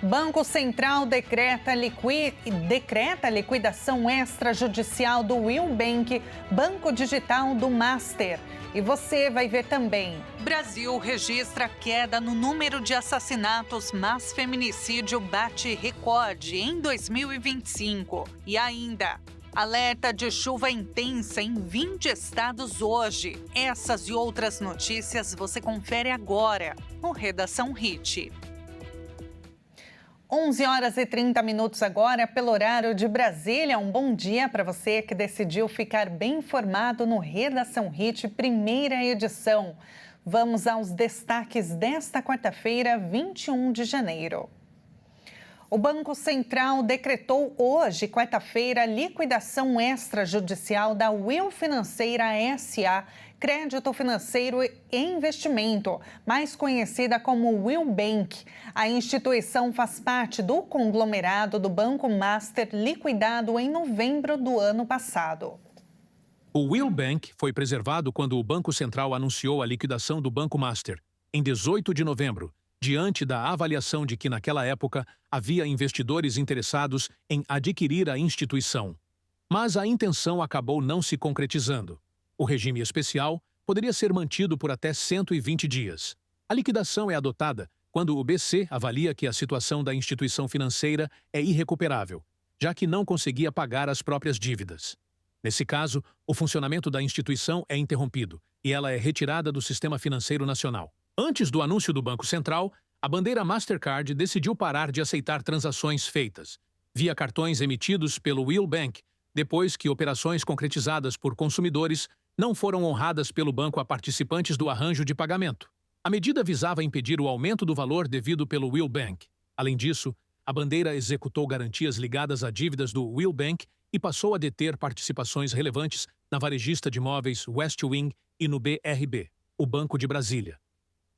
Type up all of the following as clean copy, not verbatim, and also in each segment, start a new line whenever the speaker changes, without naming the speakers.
Banco Central decreta liquidação extrajudicial do Will Bank, banco digital do Master. E você vai ver também. Brasil registra queda no número de assassinatos, mas feminicídio bate recorde em 2025. E ainda, alerta de chuva intensa em 20 estados hoje. Essas e outras notícias você confere agora no Redação Hit. 11h30 agora, pelo horário de Brasília. Um bom dia para você que decidiu ficar bem informado no Redação Hit, primeira edição. Vamos aos destaques desta quarta-feira, 21 de janeiro. O Banco Central decretou hoje, quarta-feira, liquidação extrajudicial da Will Financeira S.A., Crédito Financeiro e Investimento, mais conhecida como Will Bank. A instituição faz parte do conglomerado do Banco Master, liquidado em novembro do ano passado.
O Will Bank foi preservado quando o Banco Central anunciou a liquidação do Banco Master, em 18 de novembro, diante da avaliação de que, naquela época, havia investidores interessados em adquirir a instituição. Mas a intenção acabou não se concretizando. O regime especial poderia ser mantido por até 120 dias. A liquidação é adotada quando o BC avalia que a situação da instituição financeira é irrecuperável, já que não conseguia pagar as próprias dívidas. Nesse caso, o funcionamento da instituição é interrompido e ela é retirada do sistema financeiro nacional. Antes do anúncio do Banco Central, a bandeira Mastercard decidiu parar de aceitar transações feitas via cartões emitidos pelo Will Bank, depois que operações concretizadas por consumidores não foram honradas pelo banco a participantes do arranjo de pagamento. A medida visava impedir o aumento do valor devido pelo Will Bank. Além disso, a bandeira executou garantias ligadas a dívidas do Will Bank e passou a deter participações relevantes na varejista de imóveis West Wing e no BRB, o Banco de Brasília.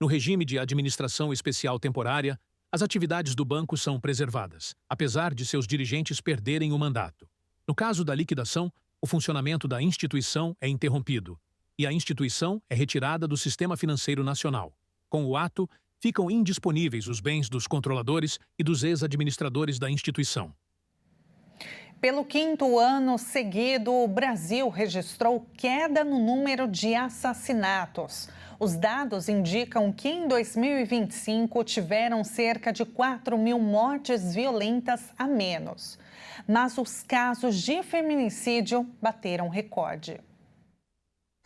No regime de administração especial temporária, as atividades do banco são preservadas, apesar de seus dirigentes perderem o mandato. No caso da liquidação, o funcionamento da instituição é interrompido e a instituição é retirada do Sistema Financeiro Nacional. Com o ato, ficam indisponíveis os bens dos controladores e dos ex-administradores da instituição.
Pelo quinto ano seguido, o Brasil registrou queda no número de assassinatos. Os dados indicam que em 2025 tiveram cerca de 4.000 mortes violentas a menos. Mas os casos de feminicídio bateram recorde.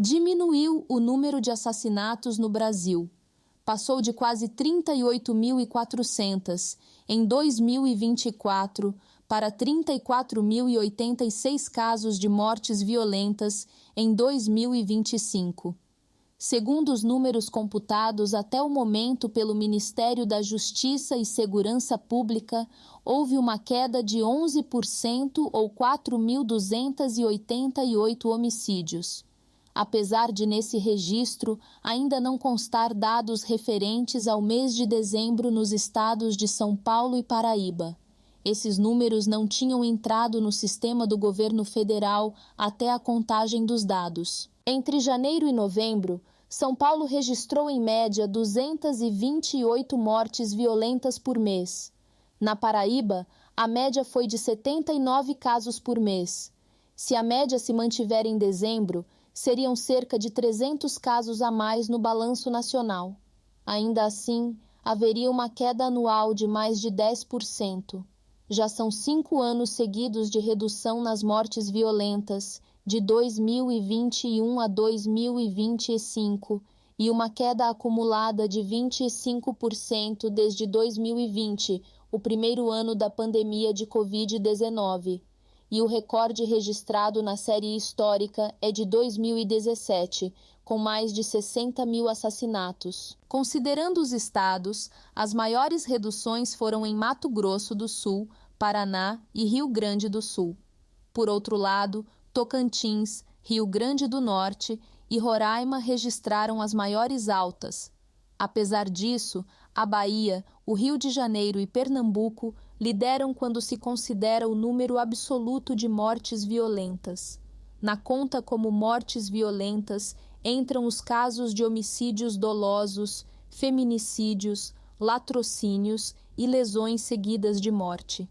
Diminuiu o número de assassinatos no Brasil. Passou de quase 38.400 em 2024 para 34.086 casos de mortes violentas em 2025. Segundo os números computados até o momento pelo Ministério da Justiça e Segurança Pública, houve uma queda de 11% ou 4.288 homicídios. Apesar de nesse registro ainda não constar dados referentes ao mês de dezembro nos estados de São Paulo e Paraíba. Esses números não tinham entrado no sistema do governo federal até a contagem dos dados. Entre janeiro e novembro, São Paulo registrou em média 228 mortes violentas por mês. Na Paraíba, a média foi de 79 casos por mês. Se a média se mantiver em dezembro, seriam cerca de 300 casos a mais no balanço nacional. Ainda assim, haveria uma queda anual de mais de 10%. Já são 5 anos seguidos de redução nas mortes violentas, de 2021 a 2025, e uma queda acumulada de 25% desde 2020, o primeiro ano da pandemia de Covid-19. E o recorde registrado na série histórica é de 2017, com mais de 60.000 assassinatos. Considerando os estados, as maiores reduções foram em Mato Grosso do Sul, Paraná e Rio Grande do Sul. Por outro lado, Tocantins, Rio Grande do Norte e Roraima registraram as maiores altas. Apesar disso, a Bahia, o Rio de Janeiro e Pernambuco lideram quando se considera o número absoluto de mortes violentas. Na conta como mortes violentas entram os casos de homicídios dolosos, feminicídios, latrocínios e lesões seguidas de morte.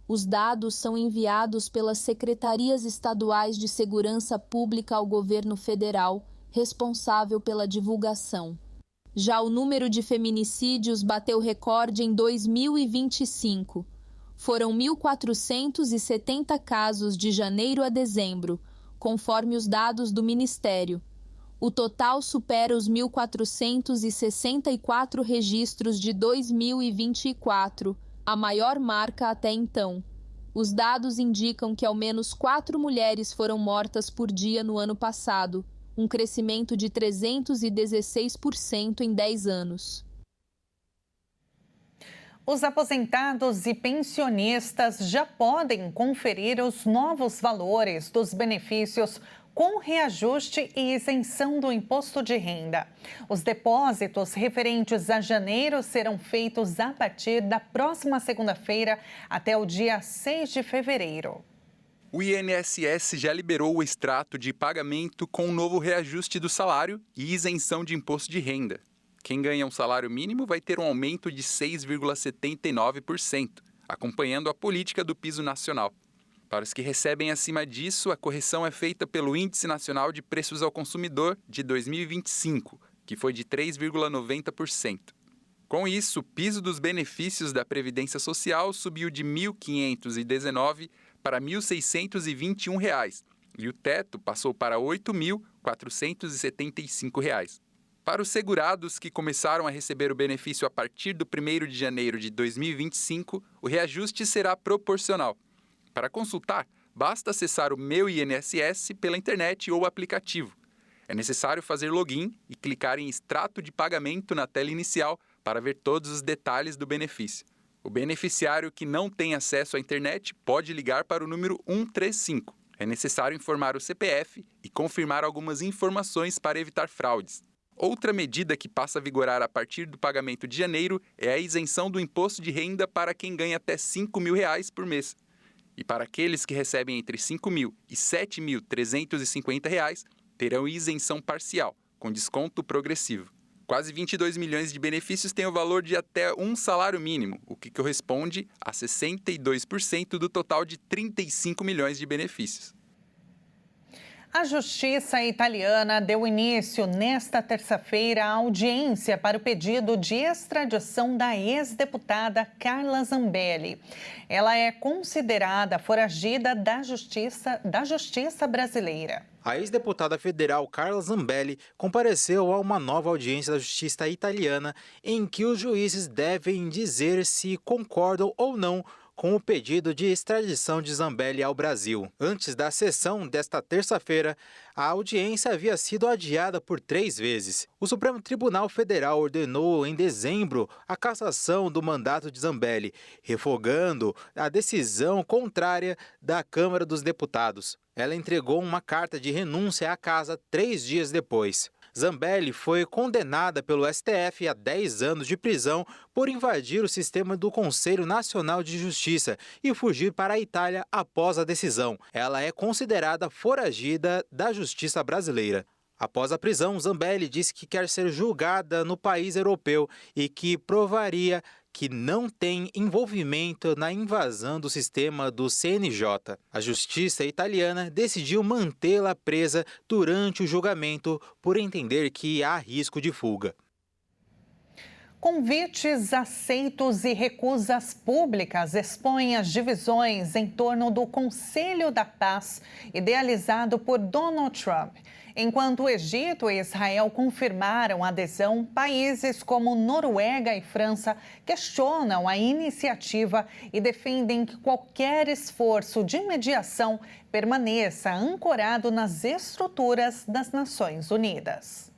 Os dados são enviados pelas secretarias estaduais de segurança pública ao governo federal, responsável pela divulgação. Já o número de feminicídios bateu recorde em 2025. Foram 1.470 casos de janeiro a dezembro, conforme os dados do Ministério. O total supera os 1.464 registros de 2024, a maior marca até então. Os dados indicam que ao menos 4 mulheres foram mortas por dia no ano passado, um crescimento de 316% em 10 anos.
Os aposentados e pensionistas já podem conferir os novos valores dos benefícios com reajuste e isenção do imposto de renda. Os depósitos referentes a janeiro serão feitos a partir da próxima segunda-feira até o dia 6 de fevereiro.
O INSS já liberou o extrato de pagamento com o novo reajuste do salário e isenção de imposto de renda. Quem ganha um salário mínimo vai ter um aumento de 6,79%, acompanhando a política do piso nacional. Para os que recebem acima disso, a correção é feita pelo Índice Nacional de Preços ao Consumidor de 2025, que foi de 3,90%. Com isso, o piso dos benefícios da Previdência Social subiu de R$ 1.519 para R$ 1.621 e o teto passou para R$ 8.475. Para os segurados que começaram a receber o benefício a partir do 1º de janeiro de 2025, o reajuste será proporcional. Para consultar, basta acessar o Meu INSS pela internet ou aplicativo. É necessário fazer login e clicar em Extrato de Pagamento na tela inicial para ver todos os detalhes do benefício. O beneficiário que não tem acesso à internet pode ligar para o número 135. É necessário informar o CPF e confirmar algumas informações para evitar fraudes. Outra medida que passa a vigorar a partir do pagamento de janeiro é a isenção do imposto de renda para quem ganha até R$ 5.000 por mês. E para aqueles que recebem entre R$ 5.000 e R$ 7.350, terão isenção parcial, com desconto progressivo. Quase 22 milhões de benefícios têm o valor de até um salário mínimo, o que corresponde a 62% do total de 35 milhões de benefícios.
A Justiça italiana deu início nesta terça-feira à audiência para o pedido de extradição da ex-deputada Carla Zambelli. Ela é considerada foragida da Justiça brasileira.
A ex-deputada federal Carla Zambelli compareceu a uma nova audiência da Justiça italiana em que os juízes devem dizer se concordam ou não com o pedido de extradição de Zambelli ao Brasil. Antes da sessão desta terça-feira, a audiência havia sido adiada por 3 vezes. O Supremo Tribunal Federal ordenou em dezembro a cassação do mandato de Zambelli, revogando a decisão contrária da Câmara dos Deputados. Ela entregou uma carta de renúncia à casa 3 dias depois. Zambelli foi condenada pelo STF a 10 anos de prisão por invadir o sistema do Conselho Nacional de Justiça e fugir para a Itália após a decisão. Ela é considerada foragida da justiça brasileira. Após a prisão, Zambelli disse que quer ser julgada no país europeu e que provaria que não tem envolvimento na invasão do sistema do CNJ. A justiça italiana decidiu mantê-la presa durante o julgamento por entender que há risco de fuga.
Convites aceitos e recusas públicas expõem as divisões em torno do Conselho da Paz, idealizado por Donald Trump. Enquanto o Egito e Israel confirmaram a adesão, países como Noruega e França questionam a iniciativa e defendem que qualquer esforço de mediação permaneça ancorado nas estruturas das Nações Unidas.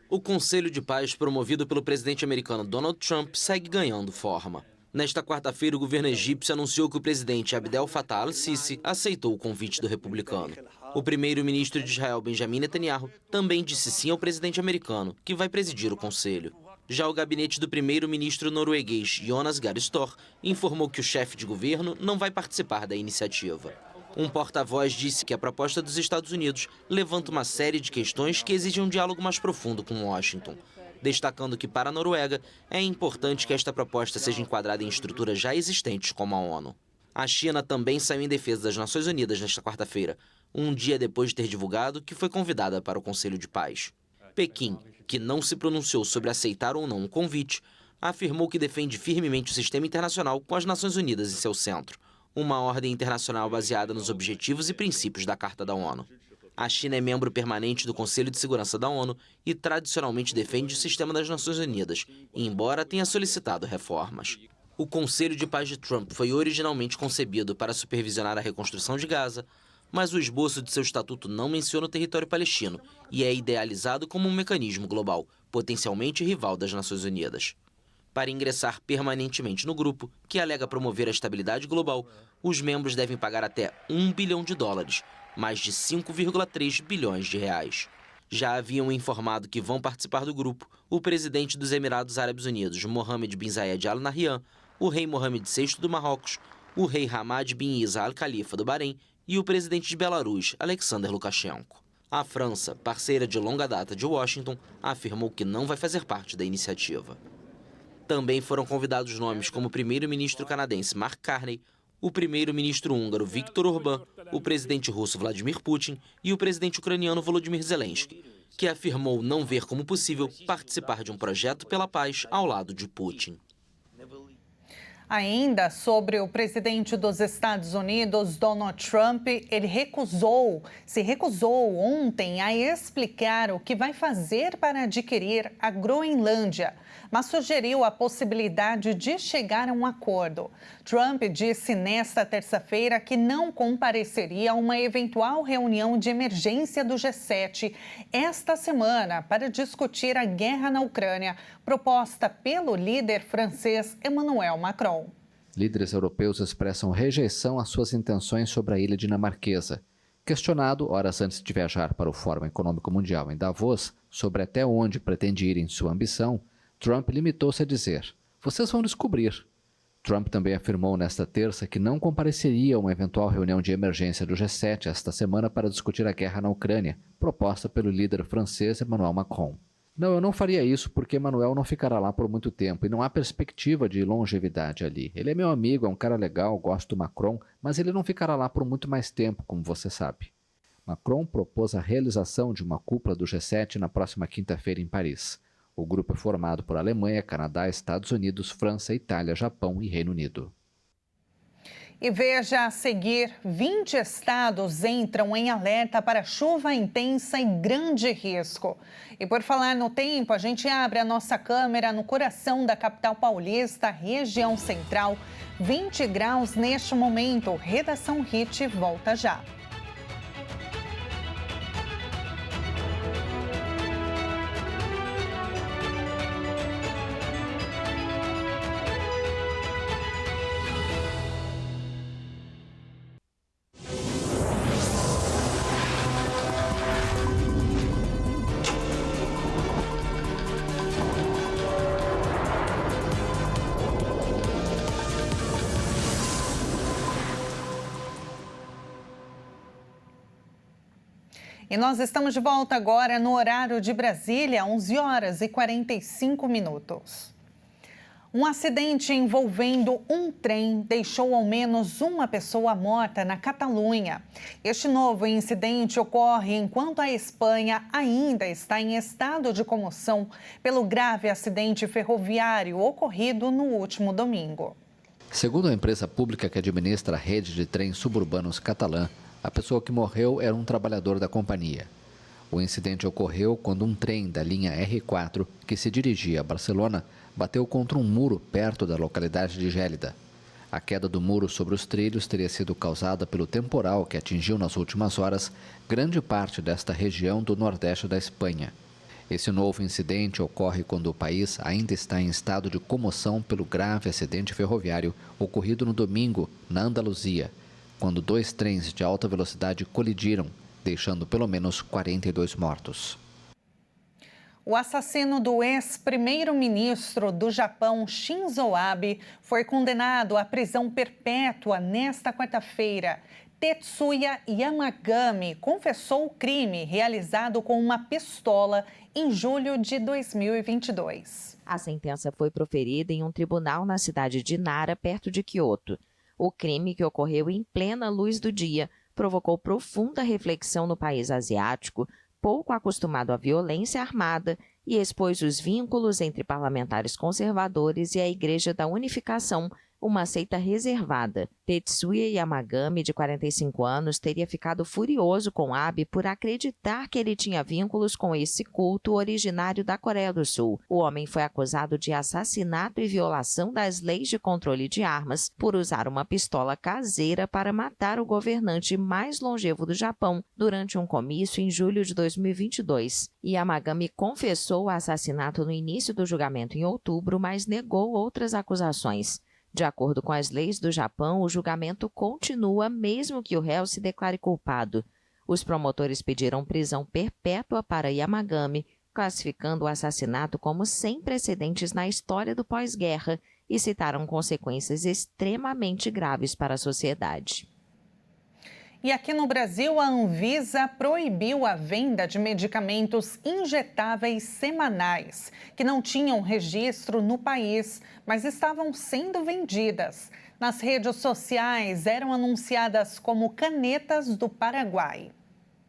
O Conselho de Paz, promovido pelo presidente americano Donald Trump, segue ganhando forma. Nesta quarta-feira, o governo egípcio anunciou que o presidente Abdel Fattah al-Sisi aceitou o convite do republicano. O primeiro-ministro de Israel, Benjamin Netanyahu, também disse sim ao presidente americano, que vai presidir o conselho. Já o gabinete do primeiro-ministro norueguês, Jonas Gahr Store, informou que o chefe de governo não vai participar da iniciativa. Um porta-voz disse que a proposta dos Estados Unidos levanta uma série de questões que exigem um diálogo mais profundo com Washington, destacando que para a Noruega é importante que esta proposta seja enquadrada em estruturas já existentes como a ONU. A China também saiu em defesa das Nações Unidas nesta quarta-feira, um dia depois de ter divulgado que foi convidada para o Conselho de Paz. Pequim, que não se pronunciou sobre aceitar ou não o convite, afirmou que defende firmemente o sistema internacional com as Nações Unidas em seu centro, uma ordem internacional baseada nos objetivos e princípios da Carta da ONU. A China é membro permanente do Conselho de Segurança da ONU e tradicionalmente defende o sistema das Nações Unidas, embora tenha solicitado reformas. O Conselho de Paz de Trump foi originalmente concebido para supervisionar a reconstrução de Gaza, mas o esboço de seu estatuto não menciona o território palestino e é idealizado como um mecanismo global, potencialmente rival das Nações Unidas. Para ingressar permanentemente no grupo, que alega promover a estabilidade global, os membros devem pagar até $1 bilhão, mais de 5,3 bilhões de reais. Já haviam informado que vão participar do grupo o presidente dos Emirados Árabes Unidos, Mohammed bin Zayed Al Nahyan, o rei Mohammed VI do Marrocos, o rei Hamad bin Isa Al Khalifa do Bahrein e o presidente de Belarus, Alexander Lukashenko. A França, parceira de longa data de Washington, afirmou que não vai fazer parte da iniciativa. Também foram convidados nomes como o primeiro-ministro canadense Mark Carney, o primeiro-ministro húngaro Viktor Orbán, o presidente russo Vladimir Putin e o presidente ucraniano Volodymyr Zelensky, que afirmou não ver como possível participar de um projeto pela paz ao lado de Putin.
Ainda sobre o presidente dos Estados Unidos, Donald Trump, ele se recusou ontem a explicar o que vai fazer para adquirir a Groenlândia, mas sugeriu a possibilidade de chegar a um acordo. Trump disse nesta terça-feira que não compareceria a uma eventual reunião de emergência do G7 esta semana para discutir a guerra na Ucrânia, proposta pelo líder francês Emmanuel Macron.
Líderes europeus expressam rejeição às suas intenções sobre a ilha dinamarquesa. Questionado, horas antes de viajar para o Fórum Econômico Mundial em Davos, sobre até onde pretende ir em sua ambição, Trump limitou-se a dizer: "Vocês vão descobrir." Trump também afirmou nesta terça que não compareceria a uma eventual reunião de emergência do G7 esta semana para discutir a guerra na Ucrânia, proposta pelo líder francês Emmanuel Macron. "Não, eu não faria isso porque Emmanuel não ficará lá por muito tempo e não há perspectiva de longevidade ali. Ele é meu amigo, é um cara legal, gosto do Macron, mas ele não ficará lá por muito mais tempo, como você sabe." Macron propôs a realização de uma cúpula do G7 na próxima quinta-feira em Paris. O grupo é formado por Alemanha, Canadá, Estados Unidos, França, Itália, Japão e Reino Unido.
E veja a seguir, 20 estados entram em alerta para chuva intensa e grande risco. E por falar no tempo, a gente abre a nossa câmera no coração da capital paulista, região central. 20 graus neste momento. Redação Hit volta já. E nós estamos de volta agora no horário de Brasília, 11 horas e 45 minutos. Um acidente envolvendo um trem deixou ao menos uma pessoa morta na Catalunha. Este novo incidente ocorre enquanto a Espanha ainda está em estado de comoção pelo grave acidente ferroviário ocorrido no último domingo.
Segundo a empresa pública que administra a rede de trens suburbanos catalã, a pessoa que morreu era um trabalhador da companhia. O incidente ocorreu quando um trem da linha R4, que se dirigia a Barcelona, bateu contra um muro perto da localidade de Gélida. A queda do muro sobre os trilhos teria sido causada pelo temporal que atingiu nas últimas horas grande parte desta região do nordeste da Espanha. Esse novo incidente ocorre quando o país ainda está em estado de comoção pelo grave acidente ferroviário ocorrido no domingo, na Andaluzia, quando 2 trens de alta velocidade colidiram, deixando pelo menos 42 mortos.
O assassino do ex-primeiro-ministro do Japão, Shinzo Abe, foi condenado à prisão perpétua nesta quarta-feira. Tetsuya Yamagami confessou o crime realizado com uma pistola em julho de 2022.
A sentença foi proferida em um tribunal na cidade de Nara, perto de Kyoto. O crime, que ocorreu em plena luz do dia, provocou profunda reflexão no país asiático, pouco acostumado à violência armada, e expôs os vínculos entre parlamentares conservadores e a Igreja da Unificação, uma seita reservada. Tetsuya Yamagami, de 45 anos, teria ficado furioso com Abe por acreditar que ele tinha vínculos com esse culto originário da Coreia do Sul. O homem foi acusado de assassinato e violação das leis de controle de armas por usar uma pistola caseira para matar o governante mais longevo do Japão durante um comício em julho de 2022. Yamagami confessou o assassinato no início do julgamento em outubro, mas negou outras acusações. De acordo com as leis do Japão, o julgamento continua mesmo que o réu se declare culpado. Os promotores pediram prisão perpétua para Yamagami, classificando o assassinato como sem precedentes na história do pós-guerra e citaram consequências extremamente graves para a sociedade.
E aqui no Brasil, a Anvisa proibiu a venda de medicamentos injetáveis semanais, que não tinham registro no país, mas estavam sendo vendidas. Nas redes sociais, eram anunciadas como canetas do Paraguai.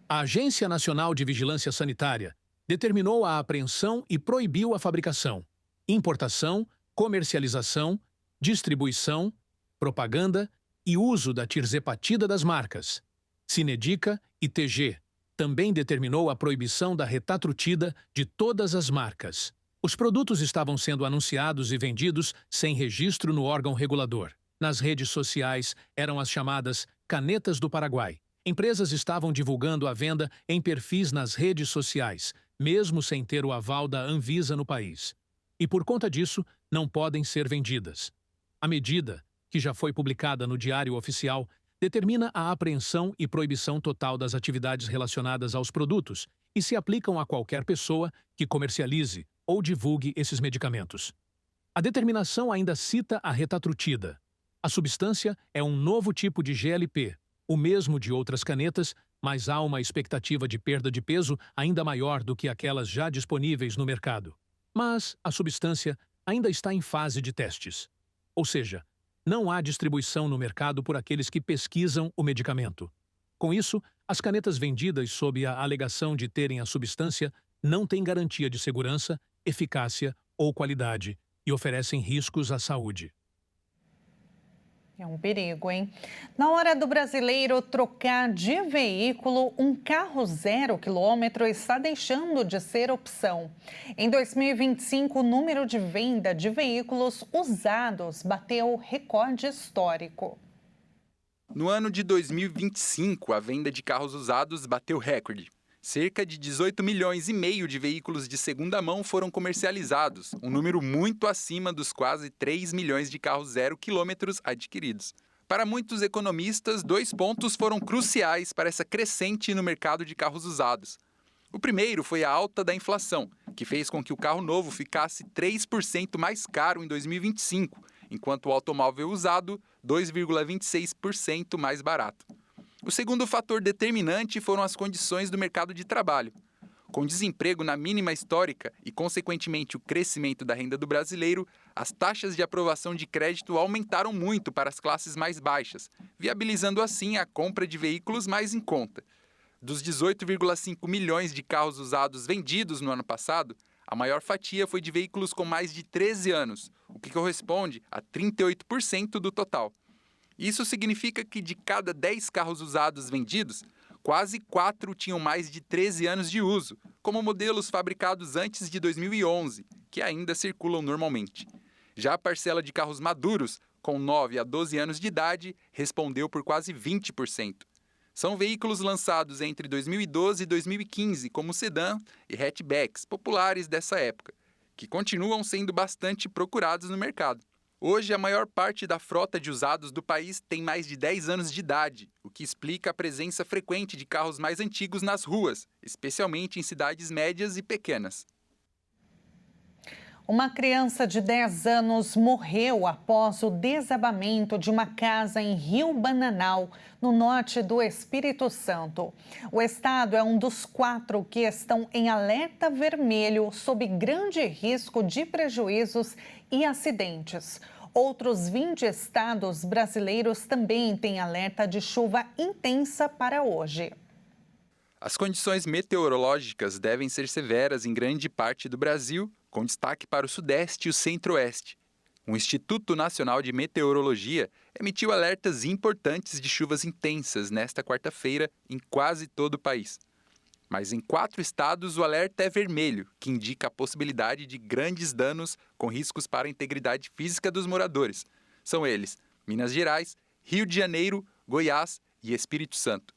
A Agência Nacional de Vigilância Sanitária determinou a apreensão e proibiu a fabricação, importação, comercialização, distribuição, propaganda e uso da tirzepatida das marcas. Sinedica e TG também determinou a proibição da retatrutida de todas as marcas. Os produtos estavam sendo anunciados e vendidos sem registro no órgão regulador. Nas redes sociais eram as chamadas canetas do Paraguai. Empresas estavam divulgando a venda em perfis nas redes sociais, mesmo sem ter o aval da Anvisa no país. E por conta disso, não podem ser vendidas. A medida, que já foi publicada no Diário Oficial, determina a apreensão e proibição total das atividades relacionadas aos produtos e se aplicam a qualquer pessoa que comercialize ou divulgue esses medicamentos. A determinação ainda cita a retatrutida. A substância é um novo tipo de GLP, o mesmo de outras canetas, mas há uma expectativa de perda de peso ainda maior do que aquelas já disponíveis no mercado. Mas a substância ainda está em fase de testes. Ou seja, não há distribuição no mercado por aqueles que pesquisam o medicamento. Com isso, as canetas vendidas sob a alegação de terem a substância não têm garantia de segurança, eficácia ou qualidade e oferecem riscos à saúde.
É um perigo, hein? Na hora do brasileiro trocar de veículo, um carro 0 quilômetro está deixando de ser opção. Em 2025, o número de venda de veículos usados bateu recorde histórico.
No ano de 2025, a venda de carros usados bateu recorde. Cerca de 18 milhões e meio de veículos de segunda mão foram comercializados, um número muito acima dos quase 3 milhões de carros 0 quilômetros adquiridos. Para muitos economistas, 2 pontos foram cruciais para essa crescente no mercado de carros usados. O primeiro foi a alta da inflação, que fez com que o carro novo ficasse 3% mais caro em 2025, enquanto o automóvel usado 2,26% mais barato. O segundo fator determinante foram as condições do mercado de trabalho. Com desemprego na mínima histórica e, consequentemente, o crescimento da renda do brasileiro, as taxas de aprovação de crédito aumentaram muito para as classes mais baixas, viabilizando assim a compra de veículos mais em conta. Dos 18,5 milhões de carros usados vendidos no ano passado, a maior fatia foi de veículos com mais de 13 anos, o que corresponde a 38% do total. Isso significa que de cada 10 carros usados vendidos, quase 4 tinham mais de 13 anos de uso, como modelos fabricados antes de 2011, que ainda circulam normalmente. Já a parcela de carros maduros, com 9 a 12 anos de idade, respondeu por quase 20%. São veículos lançados entre 2012 e 2015, como sedã e hatchbacks populares dessa época, que continuam sendo bastante procurados no mercado. Hoje, a maior parte da frota de usados do país tem mais de 10 anos de idade, o que explica a presença frequente de carros mais antigos nas ruas, especialmente em cidades médias e pequenas.
Uma criança de 10 anos morreu após o desabamento de uma casa em Rio Bananal, no norte do Espírito Santo. O estado é um dos 4 que estão em alerta vermelho sob grande risco de prejuízos e acidentes. Outros 20 estados brasileiros também têm alerta de chuva intensa para hoje.
As condições meteorológicas devem ser severas em grande parte do Brasil, com destaque para o Sudeste e o Centro-Oeste. O Instituto Nacional de Meteorologia emitiu alertas importantes de chuvas intensas nesta quarta-feira em quase todo o país. Mas em 4 estados o alerta é vermelho, que indica a possibilidade de grandes danos com riscos para a integridade física dos moradores. São eles Minas Gerais, Rio de Janeiro, Goiás e Espírito Santo.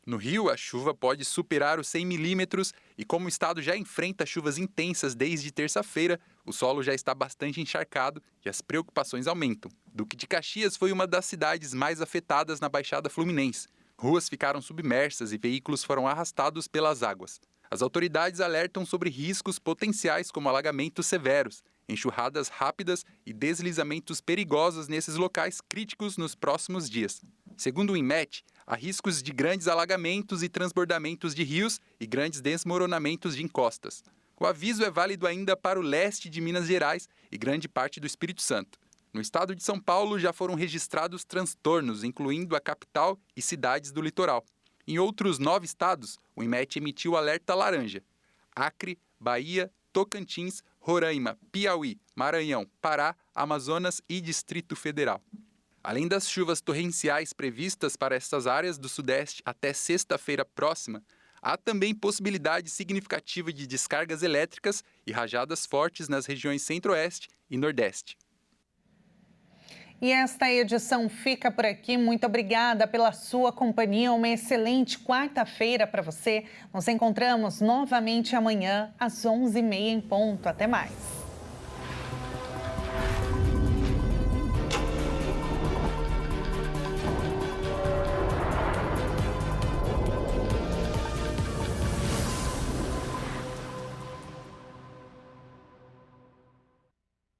No Rio, a chuva pode superar os 100 milímetros e como o estado já enfrenta chuvas intensas desde terça-feira, o solo já está bastante encharcado e as preocupações aumentam. Duque de Caxias foi uma das cidades mais afetadas na Baixada Fluminense. Ruas ficaram submersas e veículos foram arrastados pelas águas. As autoridades alertam sobre riscos potenciais como alagamentos severos, enxurradas rápidas e deslizamentos perigosos nesses locais críticos nos próximos dias. Segundo o INMET, há riscos de grandes alagamentos e transbordamentos de rios e grandes desmoronamentos de encostas. O aviso é válido ainda para o leste de Minas Gerais e grande parte do Espírito Santo. No estado de São Paulo já foram registrados transtornos, incluindo a capital e cidades do litoral. Em outros 9 estados, o INMET emitiu alerta laranja. Acre, Bahia, Tocantins, Roraima, Piauí, Maranhão, Pará, Amazonas e Distrito Federal. Além das chuvas torrenciais previstas para estas áreas do Sudeste até sexta-feira próxima, há também possibilidade significativa de descargas elétricas e rajadas fortes nas regiões Centro-Oeste e Nordeste.
E esta edição fica por aqui. Muito obrigada pela sua companhia. Uma excelente quarta-feira para você. Nos encontramos novamente amanhã às 11h30 em ponto. Até mais.